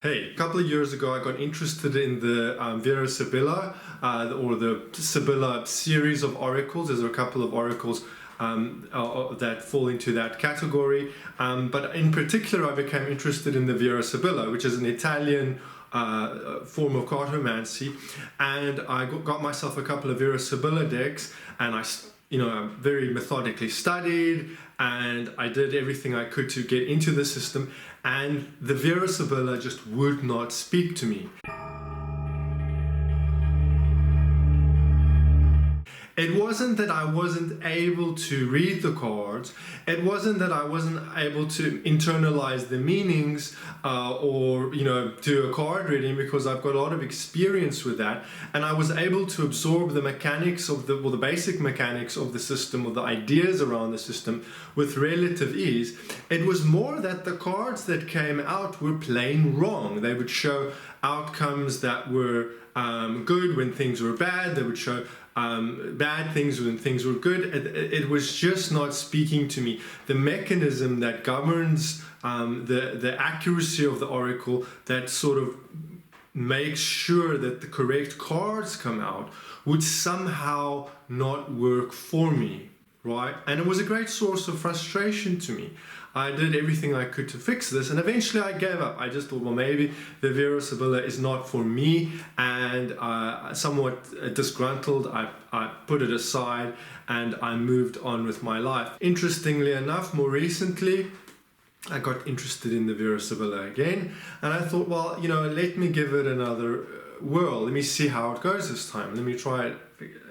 Hey, a couple of years ago, I got interested in the Vera Sibilla, or the Sibilla series of oracles. There's a couple of oracles that fall into that category. But in particular, I became interested in the Vera Sibilla, which is an Italian form of cartomancy. And I got myself a couple of Vera Sibilla decks, and I very methodically studied, and I did everything I could to get into the system, and the Vera Sibilla just would not speak to me. It wasn't that I wasn't able to read the cards. It wasn't that I wasn't able to internalize the meanings or do a card reading, because I've got a lot of experience with that, and I was able to absorb the mechanics of the basic mechanics of the system, or the ideas around the system, with relative ease. It was more that the cards that came out were plain wrong. They would show outcomes that were good when things were bad. They would show bad things when things were good. It was just not speaking to me. The mechanism that governs the accuracy of the oracle, that sort of makes sure that the correct cards come out, would somehow not work for me, right? And it was a great source of frustration to me. I did everything I could to fix this, and eventually I gave up. I just thought, well, maybe the Vera Sibilla is not for me, and somewhat disgruntled, I put it aside and I moved on with my life. Interestingly enough, more recently, I got interested in the Vera Sibilla again, and I thought, well, let me give it another whirl. Let me see how it goes this time. Let me try it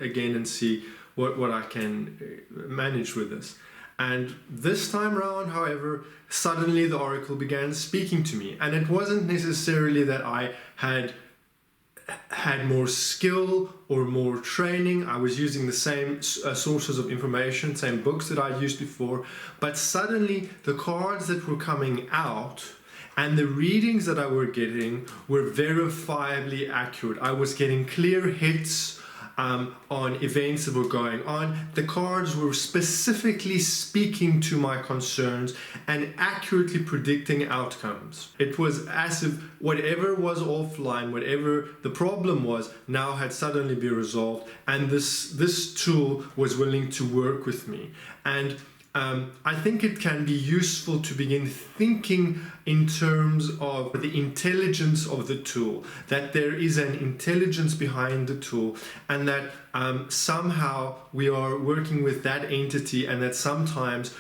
again and see what I can manage with this. And this time around, however, suddenly the oracle began speaking to me. And it wasn't necessarily that I had more skill or more training. I was using the same sources of information, same books that I'd used before. But suddenly the cards that were coming out and the readings that I were getting were verifiably accurate. I was getting clear hits on events that were going on. The cards were specifically speaking to my concerns and accurately predicting outcomes. It was as if whatever was offline, whatever the problem was, now had suddenly been resolved, and this tool was willing to work with me. And I think it can be useful to begin thinking in terms of the intelligence of the tool, that there is an intelligence behind the tool, and that somehow we are working with that entity, and that sometimes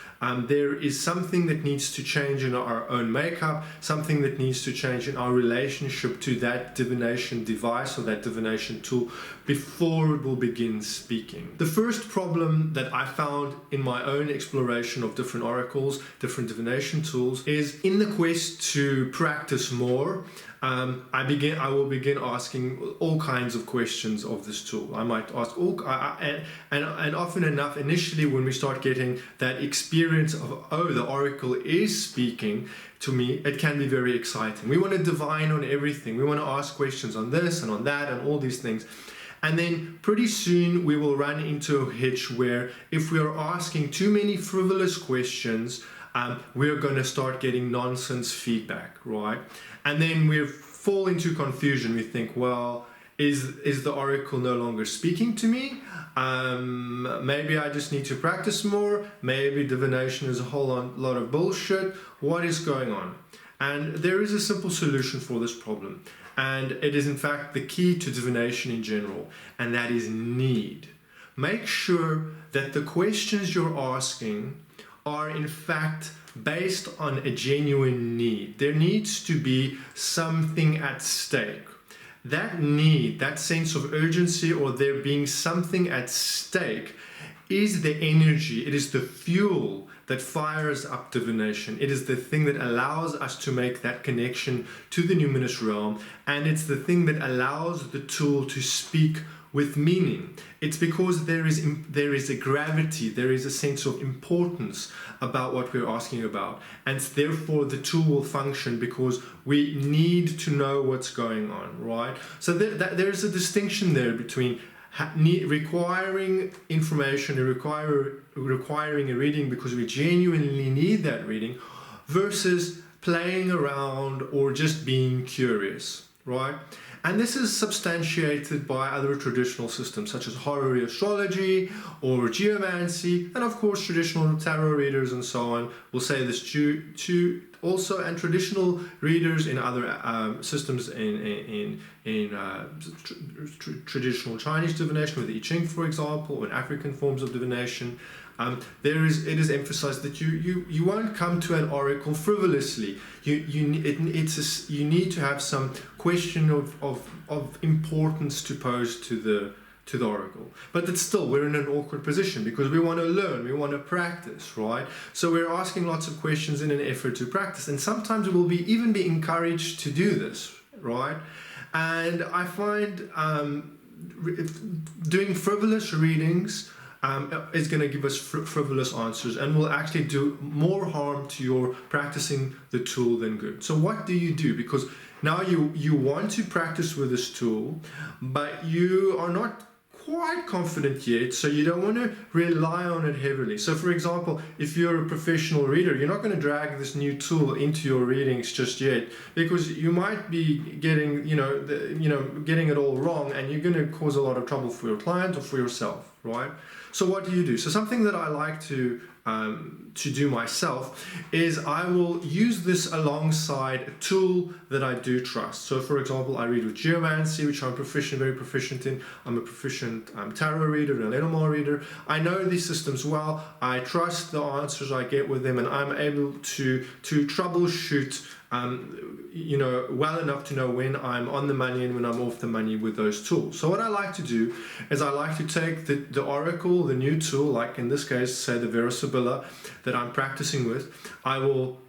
there is something that needs to change in our own makeup, something that needs to change in our relationship to that divination device or that divination tool before it will begin speaking. The first problem that I found in my own exploration of different oracles, different divination tools, is in the quest to practice more. I will begin asking all kinds of questions of this tool. I might ask and often enough, initially when we start getting that experience of, the oracle is speaking to me, it can be very exciting. We want to divine on everything. We want to ask questions on this and on that and all these things. And then pretty soon we will run into a hitch where if we are asking too many frivolous questions, we're going to start getting nonsense feedback, right? And then we fall into confusion. We think, well, is the oracle no longer speaking to me? Maybe I just need to practice more. Maybe divination is a whole lot of bullshit. What is going on? And there is a simple solution for this problem. And it is in fact the key to divination in general, and that is need. Make sure that the questions you're asking are in fact based on a genuine need. There needs to be something at stake. That need, that sense of urgency, or there being something at stake, is the energy, it is the fuel that fires up divination. It is the thing that allows us to make that connection to the numinous realm, and it's the thing that allows the tool to speak with meaning. It's because there is a gravity, there is a sense of importance about what we're asking about, and therefore the tool will function because we need to know what's going on, right? So there is a distinction there between requiring information and requiring a reading because we genuinely need that reading, versus playing around or just being curious, right? And this is substantiated by other traditional systems such as horary astrology or geomancy, and of course traditional tarot readers and so on will say this to also, and traditional readers in other systems in traditional Chinese divination with I Ching, for example, or in African forms of divination. It is emphasized that you won't come to an oracle frivolously. You need to have some question of importance to pose to the oracle. But it's still, we're in an awkward position because we want to learn, we want to practice, right? So we're asking lots of questions in an effort to practice, and sometimes we will even be encouraged to do this, right? And I find doing frivolous readings is going to give us frivolous answers and will actually do more harm to your practicing the tool than good. So what do you do? Because now you want to practice with this tool, but you are not quite confident yet, so you don't want to rely on it heavily. So for example, if you're a professional reader, you're not going to drag this new tool into your readings just yet, because you might be getting getting it all wrong, and you're going to cause a lot of trouble for your client or for yourself, right? So what do you do? So something that I like to do myself is I will use this alongside a tool that I do trust. So for example, I read with geomancy, which I'm very proficient in. I'm a proficient tarot reader and Lenormand reader. I know these systems well. I trust the answers I get with them, and I'm able to troubleshoot well enough to know when I'm on the money and when I'm off the money with those tools. So what I like to do is I like to take the oracle, the new tool, like in this case, say the Vera Sibilla that I'm practicing with. I will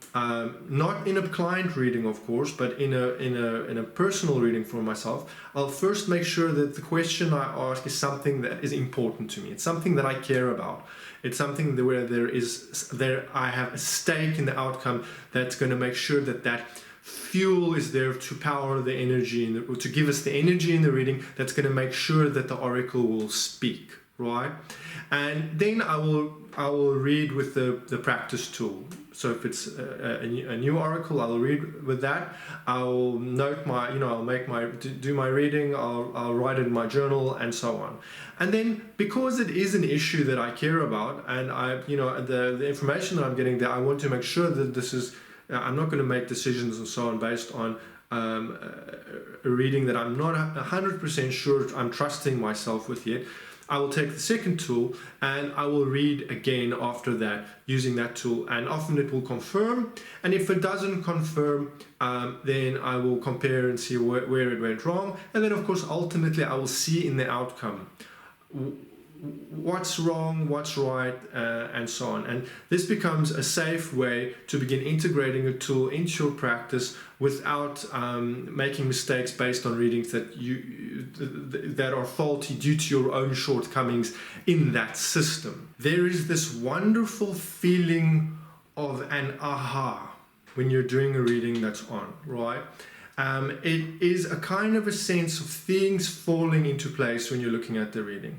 not in a client reading, of course, but in a personal reading for myself. I'll first make sure that the question I ask is something that is important to me. It's something that I care about. It's something where I have a stake in the outcome that's going to make sure that fuel is there to power the energy to give us the energy in the reading that's going to make sure that the oracle will speak, right? And then I will read with the practice tool. So if it's a new oracle, I'll read with that. I'll note I'll do my reading, I'll write it in my journal, and so on. And then, because it is an issue that I care about, and the information that I'm getting there, I want to make sure that this is, I'm not going to make decisions and so on based on a reading that I'm not 100% sure I'm trusting myself with yet. I will take the second tool and I will read again after that using that tool, and often it will confirm, and if it doesn't confirm, then I will compare and see where it went wrong, and then of course ultimately I will see in the outcome what's wrong, what's right, and so on. And this becomes a safe way to begin integrating a tool into your practice without making mistakes based on readings that are faulty due to your own shortcomings in that system. There is this wonderful feeling of an aha when you're doing a reading that's on, right? It is a kind of a sense of things falling into place when you're looking at the reading.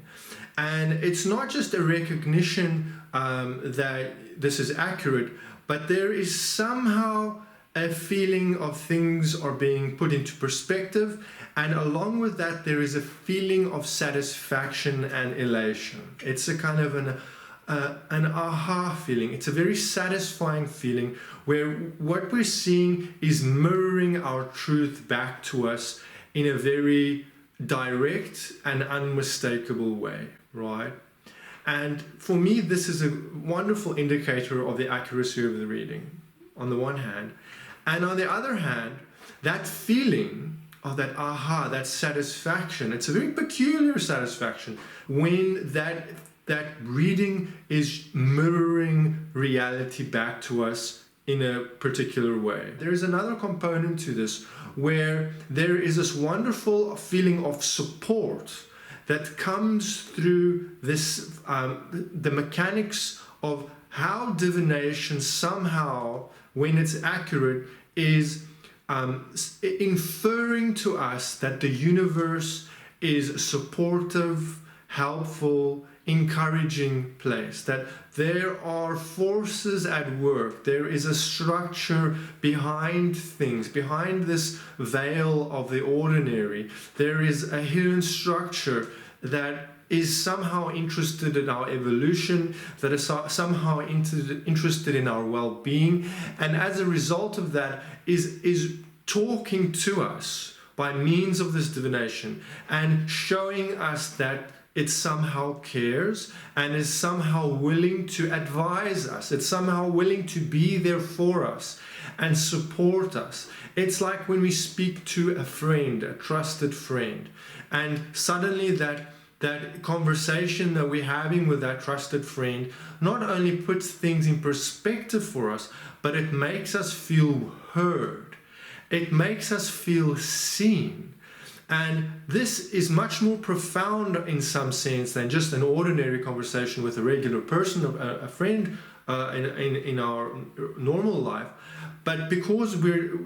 And it's not just a recognition that this is accurate, but there is somehow a feeling of things are being put into perspective, and along with that there is a feeling of satisfaction and elation. It's a kind of an aha feeling. It's a very satisfying feeling where what we're seeing is mirroring our truth back to us in a very direct and unmistakable way, right? And for me, this is a wonderful indicator of the accuracy of the reading, on the one hand. And on the other hand, that feeling of that aha, that satisfaction, it's a very peculiar satisfaction when that reading is mirroring reality back to us in a particular way. There is another component to this where there is this wonderful feeling of support that comes through this, the mechanics of how divination somehow, when it's accurate, is inferring to us that the universe is supportive, helpful, encouraging place, that there are forces at work, there is a structure behind things, behind this veil of the ordinary. There is a hidden structure that is somehow interested in our evolution, that is somehow interested in our well-being, and as a result of that is talking to us by means of this divination and showing us that it somehow cares and is somehow willing to advise us. It's somehow willing to be there for us and support us. It's like when we speak to a friend, a trusted friend, and suddenly that conversation that we're having with that trusted friend not only puts things in perspective for us, but it makes us feel heard. It makes us feel seen. And this is much more profound in some sense than just an ordinary conversation with a regular person, a friend in our normal life. But because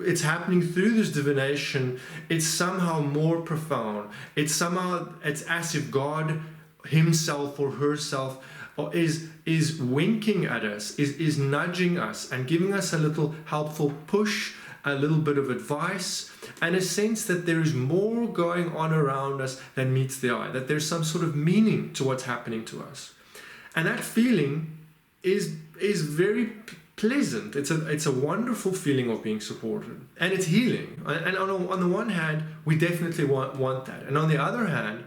it's happening through this divination, it's somehow more profound. It's as if God himself or herself is winking at us, is nudging us and giving us a little helpful push, a little bit of advice, and a sense that there is more going on around us than meets the eye, that there's some sort of meaning to what's happening to us. And that feeling is very pleasant. It's a wonderful feeling of being supported, and it's healing. And on the one hand, we definitely want that, and on the other hand,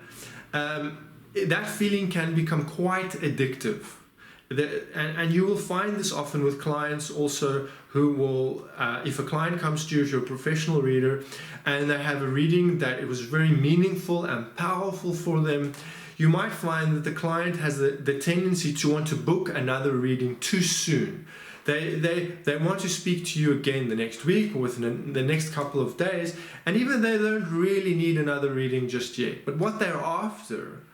that feeling can become quite addictive. And you will find this often with clients also who will, if a client comes to you, if you're a professional reader, and they have a reading that it was very meaningful and powerful for them, you might find that the client has the tendency to want to book another reading too soon. They want to speak to you again the next week or within the next couple of days, and even they don't really need another reading just yet. But what they're after,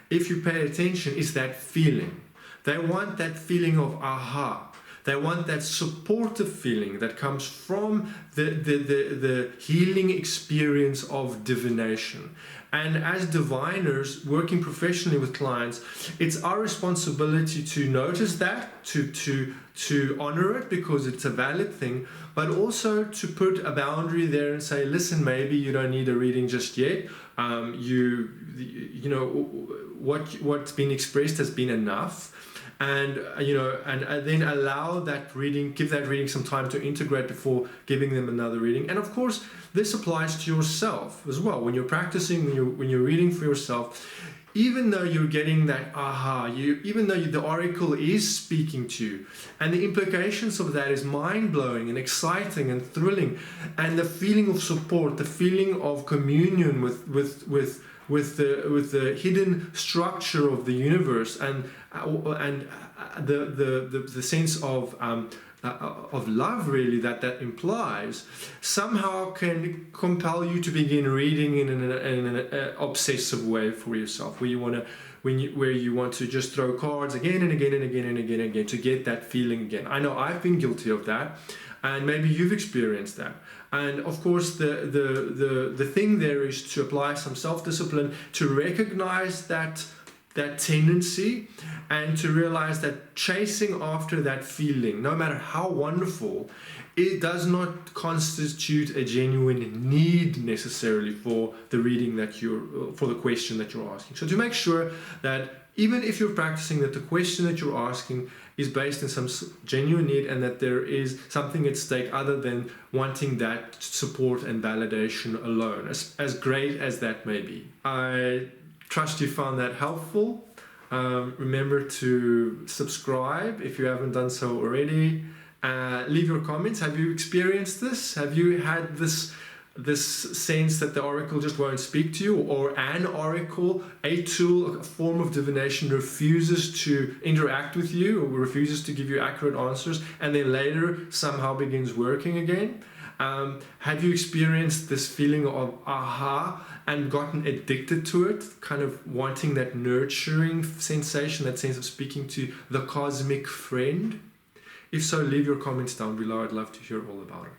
if you pay attention, is that feeling. They want that feeling of aha. They want that supportive feeling that comes from the healing experience of divination. And as diviners working professionally with clients, it's our responsibility to notice that, to honor it because it's a valid thing, but also to put a boundary there and say, listen, maybe you don't need a reading just yet. You know what's been expressed has been enough. And and then allow that reading, give that reading some time to integrate before giving them another reading. And of course, this applies to yourself as well. When you're practicing, when you're reading for yourself, even though you're getting that aha, even though the oracle is speaking to you, and the implications of that is mind-blowing and exciting and thrilling, and the feeling of support, the feeling of communion with the hidden structure of the universe, and the sense of love really that implies, somehow can compel you to begin reading in an obsessive way for yourself, where you want to just throw cards again and again and again and again and again to get that feeling again. I know I've been guilty of that, and maybe you've experienced that. And of course, the thing there is to apply some self-discipline to recognize that tendency, and to realize that chasing after that feeling, no matter how wonderful, it does not constitute a genuine need necessarily for the reading for the question that you're asking. So to make sure that even if you're practicing, that the question that you're asking is based on some genuine need, and that there is something at stake other than wanting that support and validation alone, as great as that may be. I trust you found that helpful. Remember to subscribe if you haven't done so already. Leave your comments. Have you experienced this? Have you had this sense that the oracle just won't speak to you, or an oracle, a tool, a form of divination refuses to interact with you, or refuses to give you accurate answers, and then later somehow begins working again? Have you experienced this feeling of aha and gotten addicted to it, kind of wanting that nurturing sensation, that sense of speaking to the cosmic friend? If so, leave your comments down below. I'd love to hear all about it.